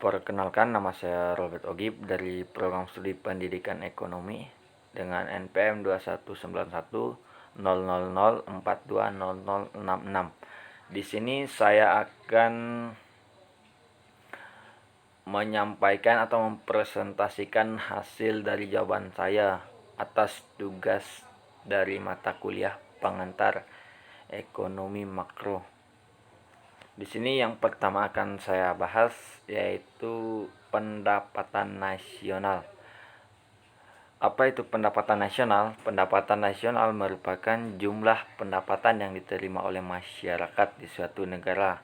Perkenalkan, nama saya Robert Ogib dari Program Studi Pendidikan Ekonomi dengan NPM 21910004200066. Di sini saya akan menyampaikan atau mempresentasikan hasil dari jawaban saya atas tugas dari mata kuliah pengantar ekonomi makro. Di sini yang pertama akan saya bahas yaitu pendapatan nasional. Apa itu pendapatan nasional? Pendapatan nasional merupakan jumlah pendapatan yang diterima oleh masyarakat di suatu negara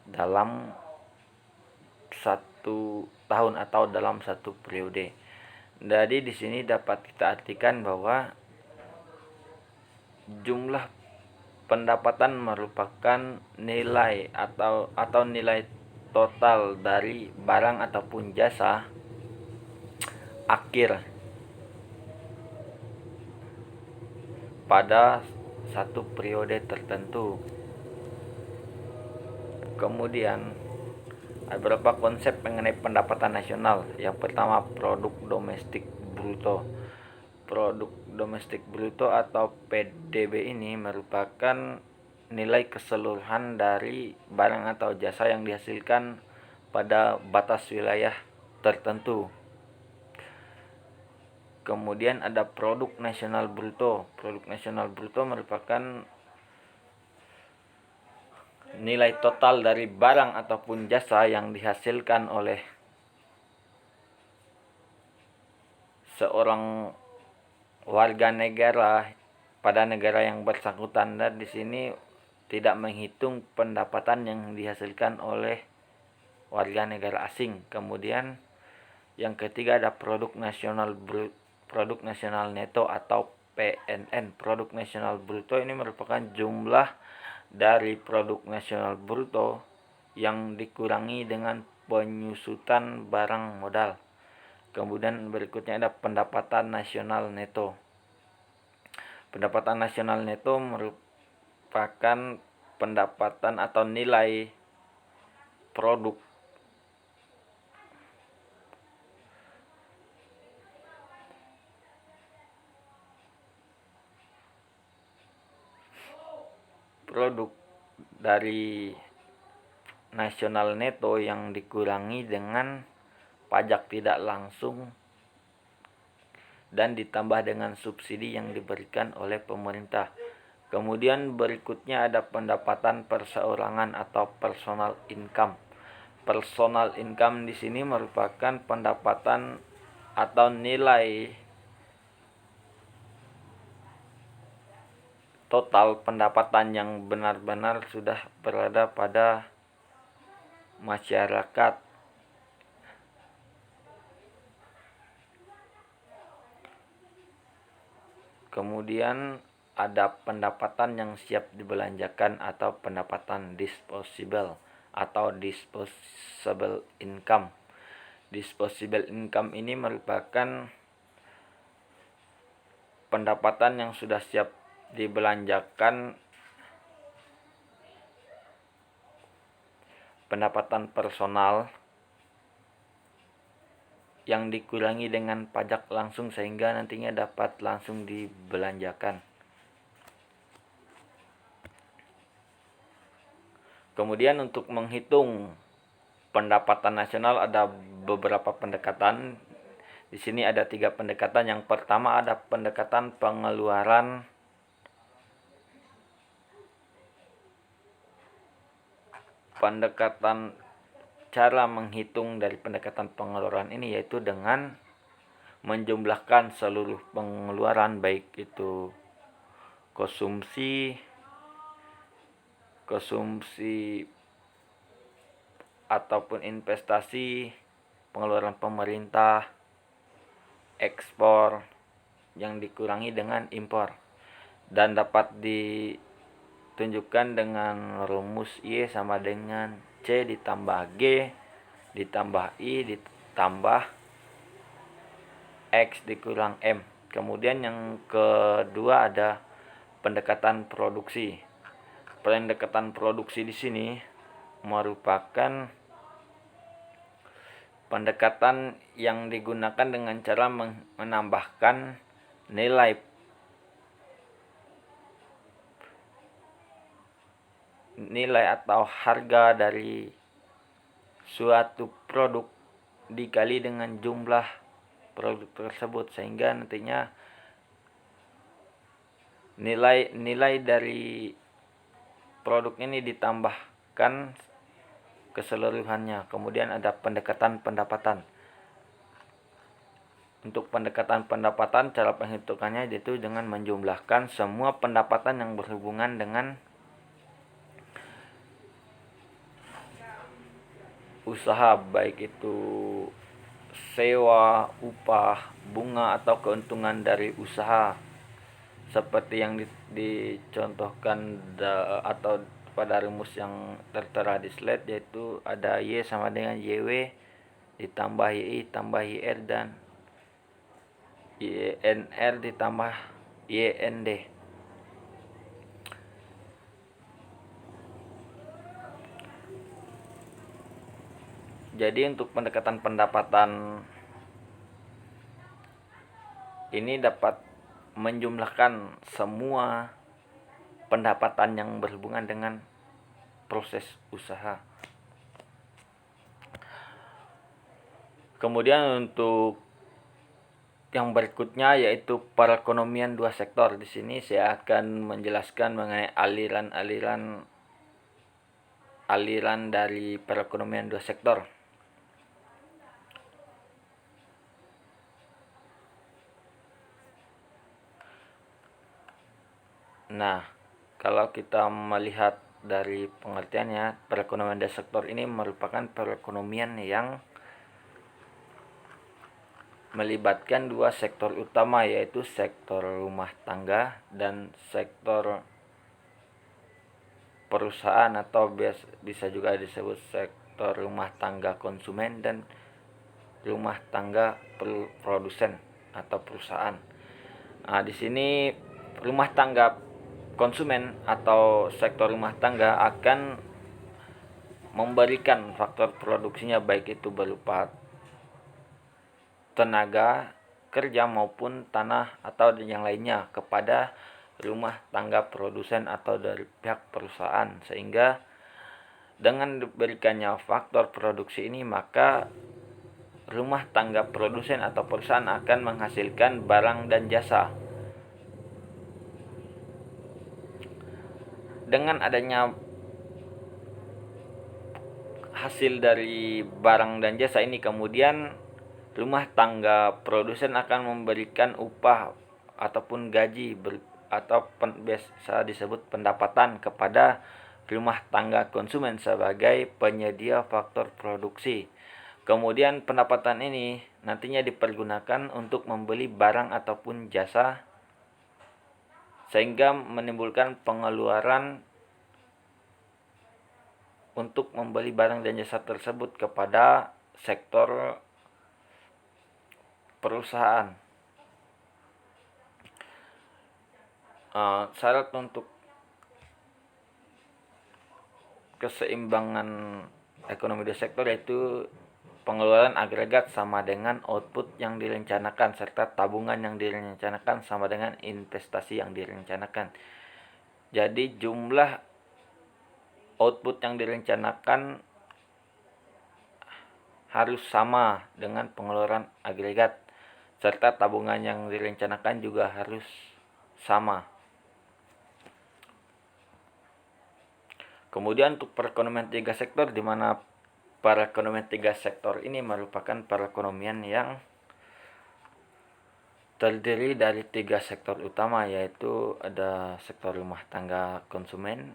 dalam satu tahun atau dalam satu periode. Jadi di sini dapat kita artikan bahwa jumlah pendapatan merupakan nilai atau nilai total dari barang ataupun jasa akhir pada satu periode tertentu. Kemudian ada beberapa konsep mengenai pendapatan nasional. Yang pertama, produk domestik bruto. Produk domestik bruto atau PDB ini merupakan nilai keseluruhan dari barang atau jasa yang dihasilkan pada batas wilayah tertentu. Kemudian ada produk nasional bruto. Produk nasional bruto merupakan nilai total dari barang ataupun jasa yang dihasilkan oleh seorang warga negara pada negara yang bersangkutan, dan di sini tidak menghitung pendapatan yang dihasilkan oleh warga negara asing. Kemudian yang ketiga ada produk nasional neto atau PNN. Produk nasional bruto ini merupakan jumlah dari produk nasional bruto yang dikurangi dengan penyusutan barang modal. Kemudian berikutnya ada pendapatan nasional neto. Pendapatan nasional neto merupakan pendapatan atau nilai produk dari nasional neto yang dikurangi dengan pajak tidak langsung dan ditambah dengan subsidi yang diberikan oleh pemerintah. Kemudian berikutnya ada pendapatan perseorangan atau personal income. Personal income di sini merupakan pendapatan atau nilai total pendapatan yang benar-benar sudah berada pada masyarakat. Kemudian ada pendapatan yang siap dibelanjakan atau pendapatan disposable atau disposable income. Disposable income ini merupakan pendapatan yang sudah siap dibelanjakan, pendapatan personal yang dikurangi dengan pajak langsung sehingga nantinya dapat langsung dibelanjakan. Kemudian untuk menghitung pendapatan nasional ada beberapa pendekatan. Di sini ada 3 pendekatan. Yang pertama ada pendekatan pengeluaran cara menghitung dari pendekatan pengeluaran ini yaitu dengan menjumlahkan seluruh pengeluaran, baik itu konsumsi ataupun investasi, pengeluaran pemerintah, ekspor yang dikurangi dengan impor, dan dapat ditunjukkan dengan rumus Y sama dengan C ditambah G ditambah I ditambah X dikurang M. Kemudian yang kedua ada pendekatan produksi. Pendekatan produksi di sini merupakan pendekatan yang digunakan dengan cara menambahkan nilai atau harga dari suatu produk dikali dengan jumlah produk tersebut, sehingga nantinya nilai dari produk ini ditambahkan keseluruhannya. Kemudian ada pendekatan pendapatan. Untuk pendekatan pendapatan, cara penghitungannya yaitu dengan menjumlahkan semua pendapatan yang berhubungan dengan usaha, baik itu sewa, upah, bunga, atau keuntungan dari usaha, seperti yang dicontohkan atau pada rumus yang tertera di slide, yaitu ada Y sama dengan YW ditambah YI tambah YR dan YNR ditambah YND. Jadi untuk pendekatan pendapatan ini dapat menjumlahkan semua pendapatan yang berhubungan dengan proses usaha. Kemudian untuk yang berikutnya yaitu perekonomian dua sektor. Di sini saya akan menjelaskan mengenai aliran dari perekonomian dua sektor. Nah, kalau kita melihat dari pengertiannya, perekonomian dua sektor ini merupakan perekonomian yang melibatkan dua sektor utama, yaitu sektor rumah tangga dan sektor perusahaan, atau bisa juga disebut sektor rumah tangga konsumen dan rumah tangga produsen atau perusahaan. Nah, di sini rumah tangga konsumen atau sektor rumah tangga akan memberikan faktor produksinya, baik itu berupa tenaga kerja maupun tanah atau yang lainnya, kepada rumah tangga produsen atau dari pihak perusahaan. Sehingga dengan diberikannya faktor produksi ini, maka rumah tangga produsen atau perusahaan akan menghasilkan barang dan jasa. Dengan adanya hasil dari barang dan jasa ini, kemudian rumah tangga produsen akan memberikan upah ataupun gaji atau biasa disebut pendapatan kepada rumah tangga konsumen sebagai penyedia faktor produksi. Kemudian pendapatan ini nantinya dipergunakan untuk membeli barang ataupun jasa, sehingga menimbulkan pengeluaran untuk membeli barang dan jasa tersebut kepada sektor perusahaan. Syarat untuk keseimbangan ekonomi dua sektor yaitu pengeluaran agregat sama dengan output yang direncanakan, serta tabungan yang direncanakan sama dengan investasi yang direncanakan. Jadi jumlah output yang direncanakan harus sama dengan pengeluaran agregat, serta tabungan yang direncanakan juga harus sama. Kemudian untuk perekonomian tiga sektor, di mana perekonomian tiga sektor ini merupakan perekonomian yang terdiri dari tiga sektor utama, yaitu ada sektor rumah tangga konsumen,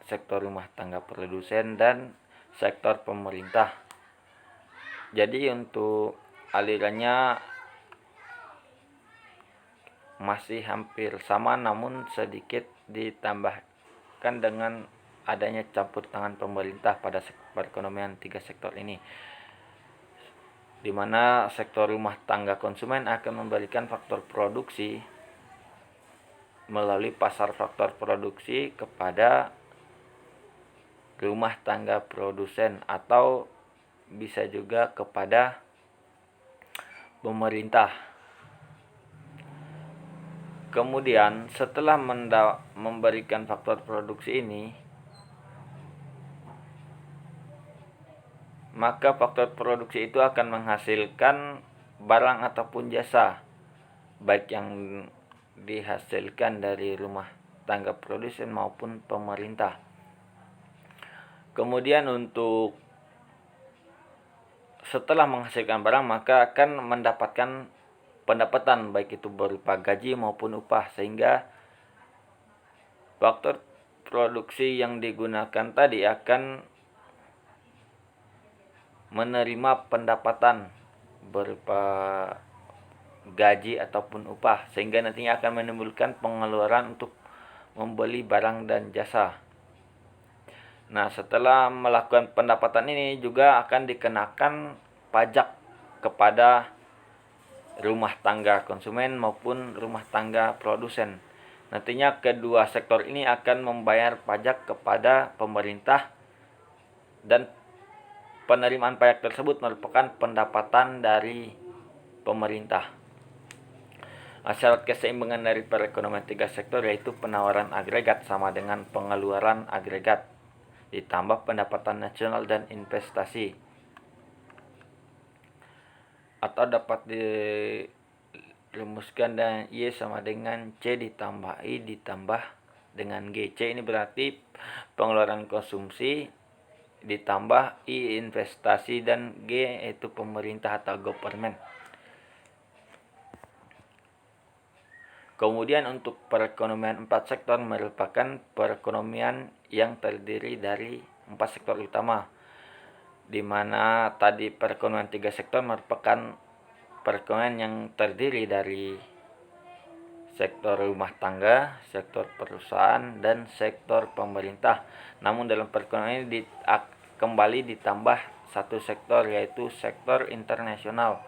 sektor rumah tangga produsen, dan sektor pemerintah. Jadi untuk alirannya masih hampir sama, namun sedikit ditambahkan dengan adanya campur tangan pemerintah pada perekonomian tiga sektor ini, di mana sektor rumah tangga konsumen akan memberikan faktor produksi melalui pasar faktor produksi kepada rumah tangga produsen, atau bisa juga kepada pemerintah. Kemudian setelah memberikan faktor produksi ini, maka faktor produksi itu akan menghasilkan barang ataupun jasa, baik yang dihasilkan dari rumah tangga produsen maupun pemerintah. Kemudian untuk setelah menghasilkan barang, maka akan mendapatkan pendapatan, baik itu berupa gaji maupun upah, sehingga faktor produksi yang digunakan tadi akan menerima pendapatan berupa gaji ataupun upah, sehingga nantinya akan menimbulkan pengeluaran untuk membeli barang dan jasa. Nah, setelah melakukan pendapatan ini juga akan dikenakan pajak kepada rumah tangga konsumen maupun rumah tangga produsen. Nantinya kedua sektor ini akan membayar pajak kepada pemerintah, dan penerimaan pajak tersebut merupakan pendapatan dari pemerintah. Syarat keseimbangan dari perekonomian tiga sektor yaitu penawaran agregat sama dengan pengeluaran agregat ditambah pendapatan nasional dan investasi, atau dapat dirumuskan dengan Y sama dengan C ditambah I ditambah dengan G. C ini berarti pengeluaran konsumsi ditambah I investasi dan G yaitu pemerintah atau government. Kemudian untuk perekonomian 4 sektor merupakan perekonomian yang terdiri dari 4 sektor utama, di mana tadi perekonomian 3 sektor merupakan perekonomian yang terdiri dari sektor rumah tangga, sektor perusahaan, dan sektor pemerintah. Namun dalam perekonomian ini kembali ditambah satu sektor, yaitu sektor internasional,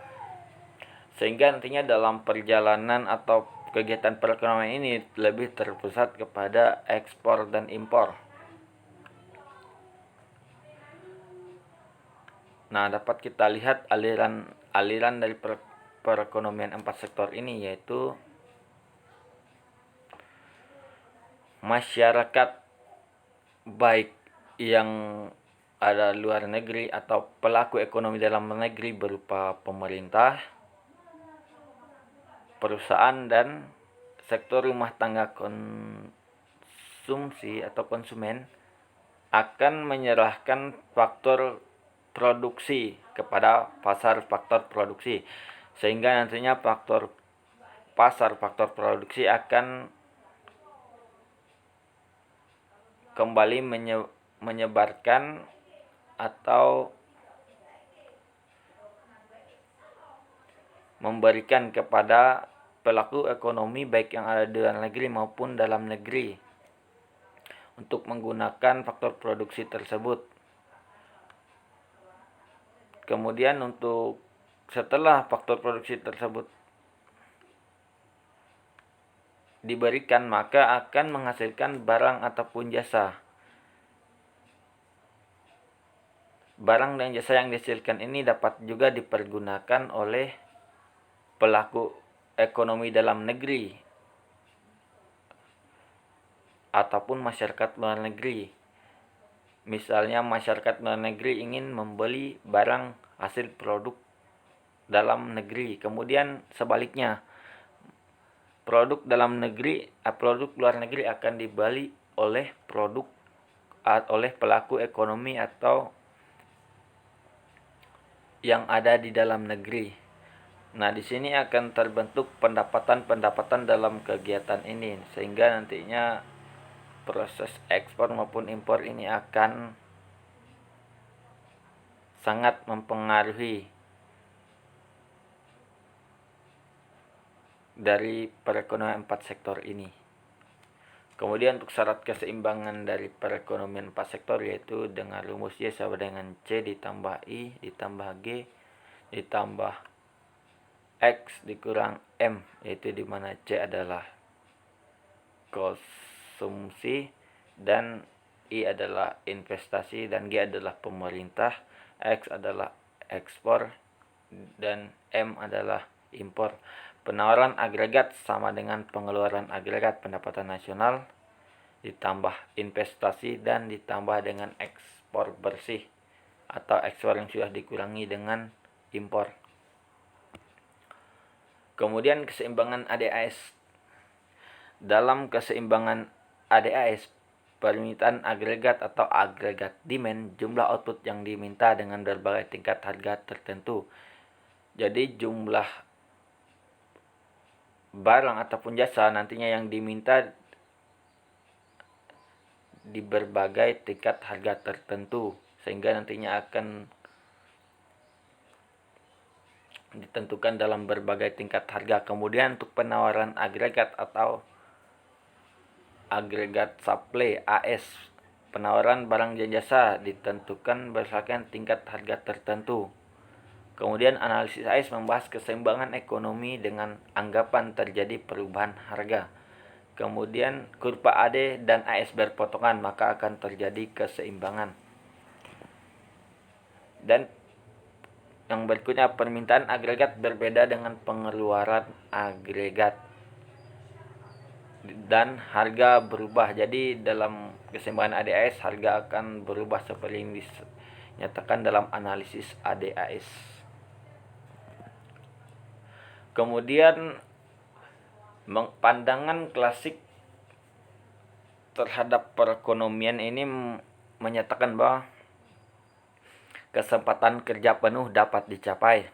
sehingga nantinya dalam perjalanan atau kegiatan perekonomian ini lebih terpusat kepada ekspor dan impor. Nah, dapat kita lihat aliran dari perekonomian 4 sektor ini, yaitu masyarakat baik yang ada luar negeri atau pelaku ekonomi dalam negeri berupa pemerintah, perusahaan, dan sektor rumah tangga konsumsi atau konsumen akan menyerahkan faktor produksi kepada pasar faktor produksi, sehingga nantinya faktor produksi akan kembali menyebarkan atau memberikan kepada pelaku ekonomi baik yang ada di luar negeri maupun dalam negeri untuk menggunakan faktor produksi tersebut. Kemudian untuk setelah faktor produksi tersebut diberikan, maka akan menghasilkan barang ataupun jasa. Barang dan jasa yang dihasilkan ini dapat juga dipergunakan oleh pelaku ekonomi dalam negeri ataupun masyarakat luar negeri. Misalnya masyarakat luar negeri ingin membeli barang hasil produk dalam negeri, kemudian sebaliknya produk luar negeri akan dibeli oleh pelaku ekonomi atau yang ada di dalam negeri. Nah, di sini akan terbentuk pendapatan dalam kegiatan ini, sehingga nantinya proses ekspor maupun impor ini akan sangat mempengaruhi dari perekonomian 4 sektor ini. Kemudian untuk syarat keseimbangan dari perekonomian 4 sektor yaitu dengan rumus Y sama dengan C ditambah I ditambah G ditambah X dikurang M, yaitu di mana C adalah konsumsi dan I adalah investasi dan G adalah pemerintah, X adalah ekspor, dan M adalah impor. Penawaran agregat sama dengan pengeluaran agregat pendapatan nasional ditambah investasi dan ditambah dengan ekspor bersih atau ekspor yang sudah dikurangi dengan impor. Kemudian keseimbangan ADAS. Dalam keseimbangan ADAS, permintaan agregat atau agregat demand, jumlah output yang diminta dengan berbagai tingkat harga tertentu. Jadi jumlah barang ataupun jasa nantinya yang diminta di berbagai tingkat harga tertentu, sehingga nantinya akan ditentukan dalam berbagai tingkat harga. Kemudian untuk penawaran agregat atau agregat supply AS, penawaran barang dan jasa ditentukan berdasarkan tingkat harga tertentu. Kemudian analisis AS membahas keseimbangan ekonomi dengan anggapan terjadi perubahan harga. Kemudian kurva AD dan AS berpotongan, maka akan terjadi keseimbangan. Dan yang berikutnya, permintaan agregat berbeda dengan pengeluaran agregat dan harga berubah. Jadi dalam keseimbangan ADAS harga akan berubah seperti yang dinyatakan dalam analisis ADAS. Kemudian pandangan klasik terhadap perekonomian ini menyatakan bahwa kesempatan kerja penuh dapat dicapai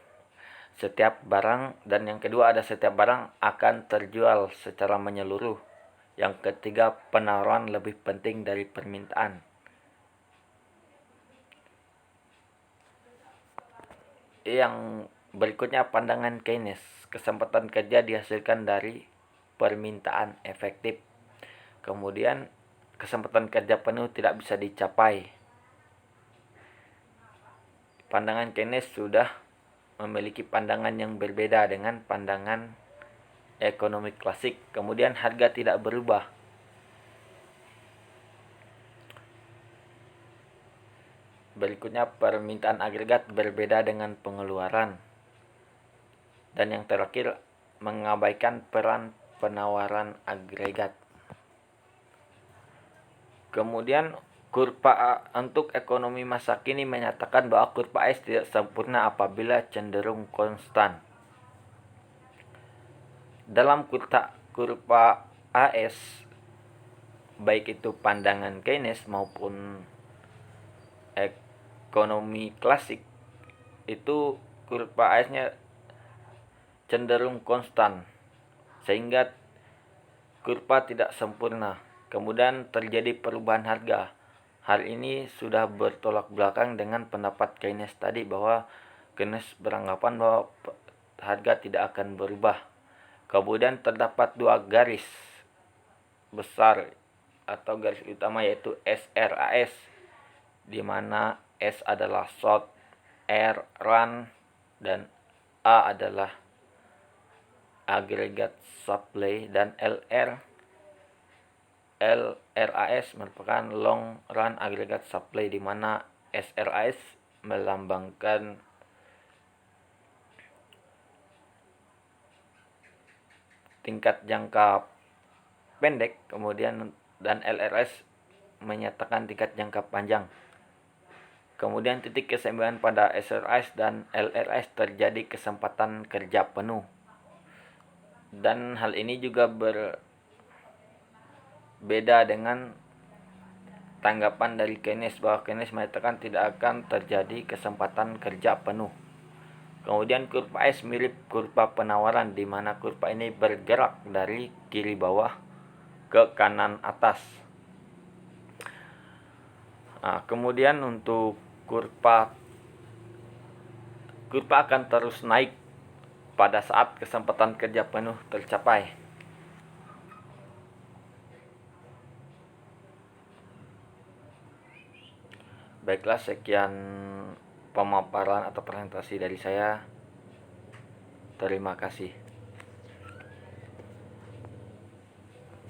setiap barang, dan yang kedua ada setiap barang akan terjual secara menyeluruh. Yang ketiga, penawaran lebih penting dari permintaan. Yang berikutnya pandangan Keynes, kesempatan kerja dihasilkan dari permintaan efektif. Kemudian kesempatan kerja penuh tidak bisa dicapai. Pandangan Keynes sudah memiliki pandangan yang berbeda dengan pandangan ekonomi klasik. Kemudian harga tidak berubah. Berikutnya permintaan agregat berbeda dengan pengeluaran. Dan yang terakhir, mengabaikan peran penawaran agregat. Kemudian kurva untuk ekonomi masa kini menyatakan bahwa kurva AS tidak sempurna apabila cenderung konstan. Dalam kurva AS, baik itu pandangan Keynes maupun ekonomi klasik, itu kurva AS-nya cenderung konstan, sehingga kurva tidak sempurna. Kemudian terjadi perubahan harga. Hal ini sudah bertolak belakang dengan pendapat Keynes tadi, bahwa Keynes beranggapan bahwa harga tidak akan berubah. Kemudian terdapat dua garis besar atau garis utama, yaitu SRAS, di mana S adalah short, R run, dan A adalah agregat supply, dan LRAS merupakan long run agregat supply, di mana SRAS melambangkan tingkat jangka pendek, kemudian dan LRAS menyatakan tingkat jangka panjang. Kemudian titik keseimbangan pada SRAS dan LRAS terjadi kesempatan kerja penuh. Dan hal ini juga berbeda dengan tanggapan dari Keynes, bahwa Keynes menyatakan tidak akan terjadi kesempatan kerja penuh. Kemudian kurva AS mirip kurva penawaran, di mana kurva ini bergerak dari kiri bawah ke kanan atas. Nah, kemudian untuk kurva akan terus naik pada saat kesempatan kerja penuh tercapai. Baiklah, sekian pemaparan atau presentasi dari saya. Terima kasih.